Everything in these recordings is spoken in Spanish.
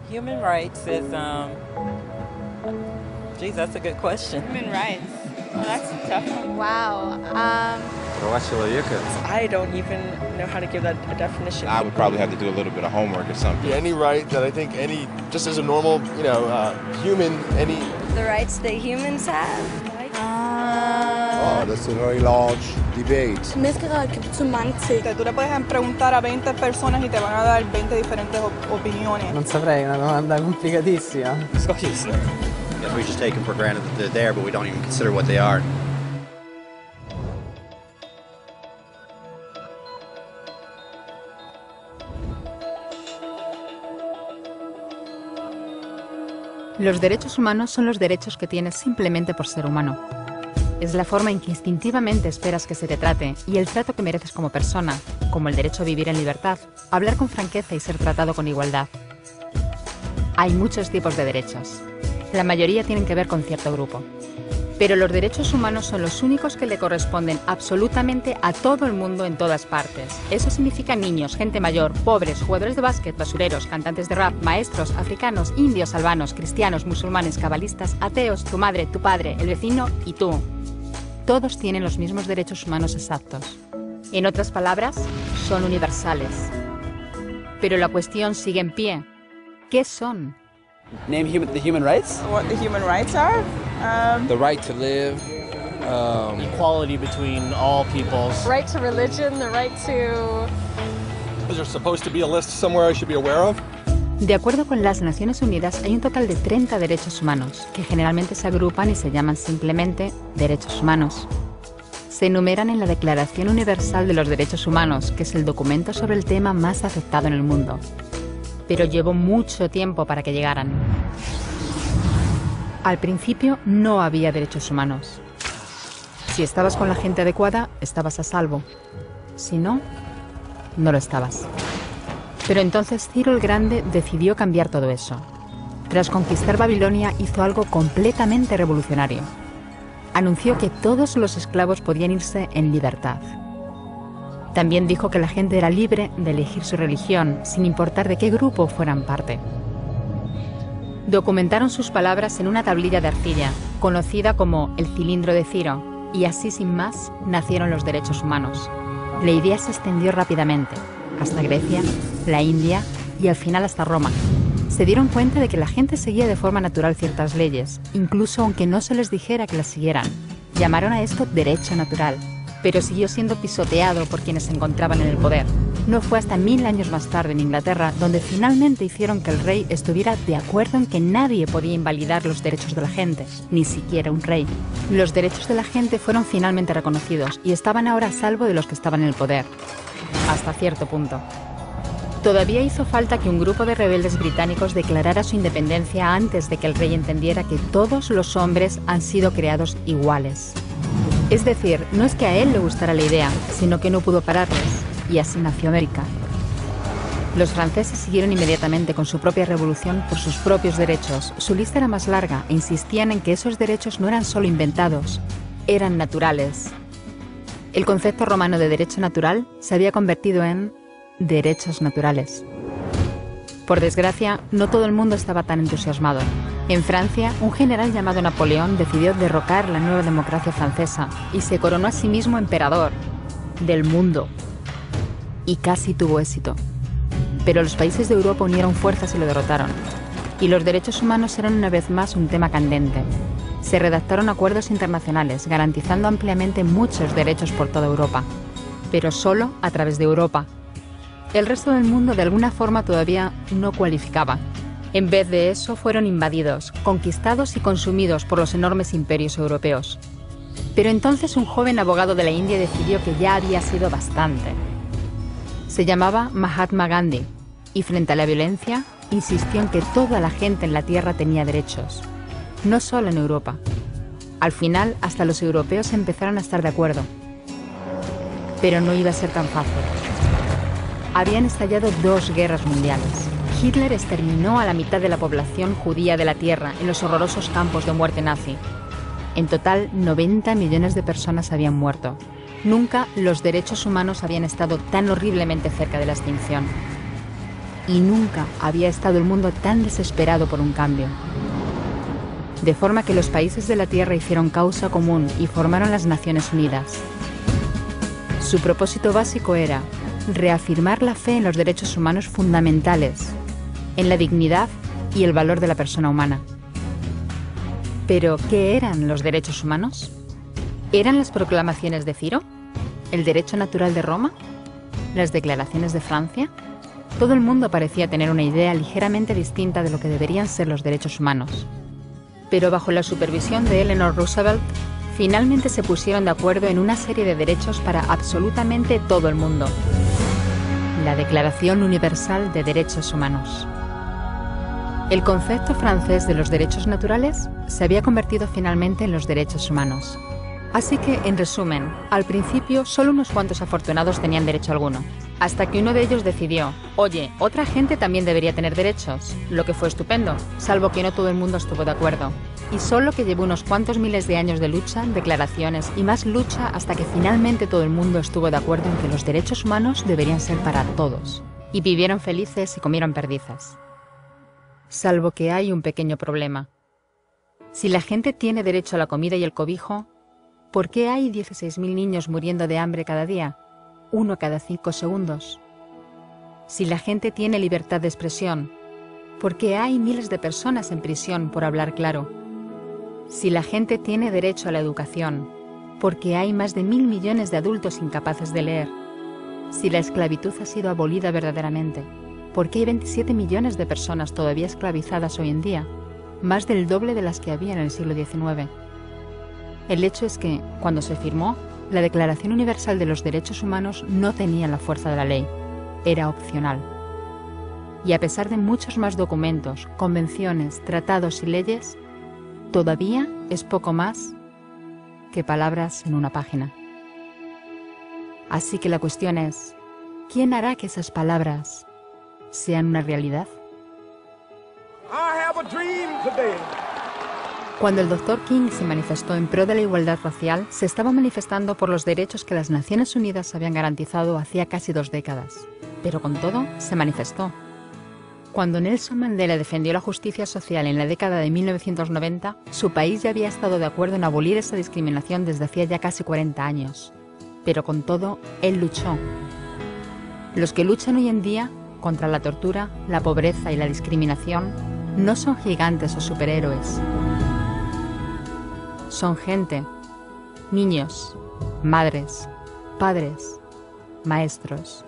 Human rights is, geez, that's a good question. Human rights. Well, that's a tough one. Wow. Права человека. I don't even know how to give that a definition. I would probably have to do a little bit of homework or something. Any right that I think just as a normal, human, any... The rights that humans have? Oh, that's a very large debate. Menneskerettigheder kan betyde mange ting. Tú le puedes preguntar a 20 personas y te van a dar 20 diferentes opiniones. Non saprei, è una domanda complicatissima. Difficilissimo. Yes, we just take them for granted that they're there, but we don't even consider what they are. Los derechos humanos son los derechos que tienes simplemente por ser humano. Es la forma en que instintivamente esperas que se te trate y el trato que mereces como persona, como el derecho a vivir en libertad, hablar con franqueza y ser tratado con igualdad. Hay muchos tipos de derechos. La mayoría tienen que ver con cierto grupo. Pero los derechos humanos son los únicos que le corresponden absolutamente a todo el mundo en todas partes. Eso significa niños, gente mayor, pobres, jugadores de básquet, basureros, cantantes de rap, maestros, africanos, indios, albanos, cristianos, musulmanes, cabalistas, ateos, tu madre, tu padre, el vecino y tú. Todos tienen los mismos derechos humanos exactos. En otras palabras, son universales. Pero la cuestión sigue en pie. ¿Qué son? Name the human rights? What the human rights are? The right to live. Equality between all peoples. Right to religion, the right to... Is there supposed to be a list somewhere I should be aware of? De acuerdo con las Naciones Unidas, hay un total de 30 derechos humanos, que generalmente se agrupan y se llaman simplemente derechos humanos. Se enumeran en la Declaración Universal de los Derechos Humanos, que es el documento sobre el tema más aceptado en el mundo. Pero llevó mucho tiempo para que llegaran. Al principio no había derechos humanos. Si estabas con la gente adecuada, estabas a salvo. Si no, no lo estabas. Pero entonces Ciro el Grande decidió cambiar todo eso. Tras conquistar Babilonia, hizo algo completamente revolucionario. Anunció que todos los esclavos podían irse en libertad. También dijo que la gente era libre de elegir su religión, sin importar de qué grupo fueran parte. Documentaron sus palabras en una tablilla de arcilla, conocida como el cilindro de Ciro, y así sin más nacieron los derechos humanos. La idea se extendió rápidamente, hasta Grecia, la India y al final hasta Roma. Se dieron cuenta de que la gente seguía de forma natural ciertas leyes, incluso aunque no se les dijera que las siguieran. Llamaron a esto derecho natural, pero siguió siendo pisoteado por quienes se encontraban en el poder. No fue hasta 1000 años más tarde en Inglaterra donde finalmente hicieron que el rey estuviera de acuerdo en que nadie podía invalidar los derechos de la gente, ni siquiera un rey. Los derechos de la gente fueron finalmente reconocidos y estaban ahora a salvo de los que estaban en el poder. Hasta cierto punto. Todavía hizo falta que un grupo de rebeldes británicos declarara su independencia antes de que el rey entendiera que todos los hombres han sido creados iguales. Es decir, no es que a él le gustara la idea, sino que no pudo pararles, y así nació América. Los franceses siguieron inmediatamente con su propia revolución por sus propios derechos. Su lista era más larga e insistían en que esos derechos no eran solo inventados, eran naturales. El concepto romano de derecho natural se había convertido en derechos naturales. Por desgracia, no todo el mundo estaba tan entusiasmado. En Francia, un general llamado Napoleón decidió derrocar la nueva democracia francesa y se coronó a sí mismo emperador del mundo. Y casi tuvo éxito. Pero los países de Europa unieron fuerzas y lo derrotaron. Y los derechos humanos eran una vez más un tema candente. Se redactaron acuerdos internacionales garantizando ampliamente muchos derechos por toda Europa, pero solo a través de Europa. El resto del mundo de alguna forma todavía no cualificaba. En vez de eso fueron invadidos, conquistados y consumidos por los enormes imperios europeos. Pero entonces un joven abogado de la India decidió que ya había sido bastante. Se llamaba Mahatma Gandhi y frente a la violencia insistió en que toda la gente en la tierra tenía derechos, no solo en Europa. Al final, hasta los europeos empezaron a estar de acuerdo. Pero no iba a ser tan fácil. Habían estallado 2 guerras mundiales. Hitler exterminó a la mitad de la población judía de la Tierra en los horrorosos campos de muerte nazi. En total, 90 millones de personas habían muerto. Nunca los derechos humanos habían estado tan horriblemente cerca de la extinción. y nunca había estado el mundo tan desesperado por un cambio. De forma que los países de la Tierra hicieron causa común y formaron las Naciones Unidas. Su propósito básico era reafirmar la fe en los derechos humanos fundamentales, en la dignidad y el valor de la persona humana. ¿Pero qué eran los derechos humanos? ¿Eran las proclamaciones de Ciro? ¿El derecho natural de Roma? ¿Las declaraciones de Francia? Todo el mundo parecía tener una idea ligeramente distinta de lo que deberían ser los derechos humanos. Pero bajo la supervisión de Eleanor Roosevelt, finalmente se pusieron de acuerdo en una serie de derechos para absolutamente todo el mundo. La Declaración Universal de Derechos Humanos. El concepto francés de los derechos naturales se había convertido finalmente en los derechos humanos. Así que, en resumen, al principio solo unos cuantos afortunados tenían derecho alguno, hasta que uno de ellos decidió, oye, otra gente también debería tener derechos, lo que fue estupendo, salvo que no todo el mundo estuvo de acuerdo. Y solo que llevó unos cuantos miles de años de lucha, declaraciones y más lucha hasta que finalmente todo el mundo estuvo de acuerdo en que los derechos humanos deberían ser para todos. Y vivieron felices y comieron perdices. Salvo que hay un pequeño problema. Si la gente tiene derecho a la comida y el cobijo, ¿por qué hay 16.000 niños muriendo de hambre cada día? 1 cada 5 segundos. Si la gente tiene libertad de expresión, ¿por qué hay miles de personas en prisión por hablar claro? Si la gente tiene derecho a la educación, ¿por qué hay más de 1.000 millones de adultos incapaces de leer? Si la esclavitud ha sido abolida verdaderamente, ¿por qué hay 27 millones de personas todavía esclavizadas hoy en día? Más del doble de las que había en el siglo XIX. El hecho es que, cuando se firmó, la Declaración Universal de los Derechos Humanos no tenía la fuerza de la ley. Era opcional. Y a pesar de muchos más documentos, convenciones, tratados y leyes, todavía es poco más que palabras en una página. Así que la cuestión es, ¿quién hará que esas palabras sean una realidad? Cuando el Dr. King se manifestó en pro de la igualdad racial, se estaba manifestando por los derechos que las Naciones Unidas habían garantizado hacía casi 2 décadas. Pero con todo, se manifestó. Cuando Nelson Mandela defendió la justicia social en la década de 1990, su país ya había estado de acuerdo en abolir esa discriminación desde hacía ya casi 40 años. Pero con todo, él luchó. Los que luchan hoy en día contra la tortura, la pobreza y la discriminación no son gigantes o superhéroes. Son gente, niños, madres, padres, maestros,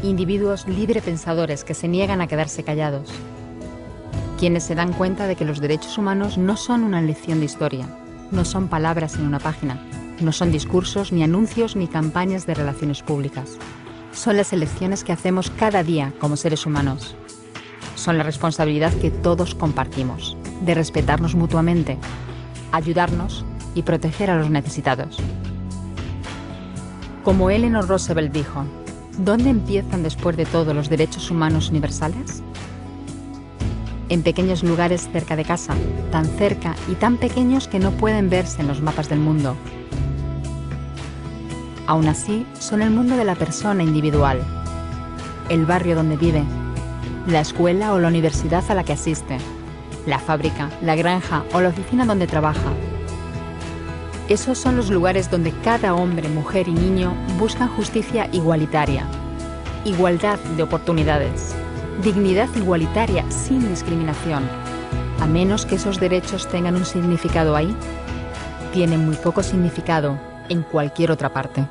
individuos librepensadores que se niegan a quedarse callados, quienes se dan cuenta de que los derechos humanos no son una lección de historia, no son palabras en una página, no son discursos, ni anuncios, ni campañas de relaciones públicas. Son las elecciones que hacemos cada día como seres humanos. Son la responsabilidad que todos compartimos, de respetarnos mutuamente, ayudarnos y proteger a los necesitados. Como Eleanor Roosevelt dijo, ¿dónde empiezan después de todo los derechos humanos universales? En pequeños lugares cerca de casa, tan cerca y tan pequeños que no pueden verse en los mapas del mundo. Aún así, son el mundo de la persona individual, el barrio donde vive, la escuela o la universidad a la que asiste, la fábrica, la granja o la oficina donde trabaja. Esos son los lugares donde cada hombre, mujer y niño buscan justicia igualitaria, igualdad de oportunidades, dignidad igualitaria sin discriminación. A menos que esos derechos tengan un significado ahí, tienen muy poco significado en cualquier otra parte.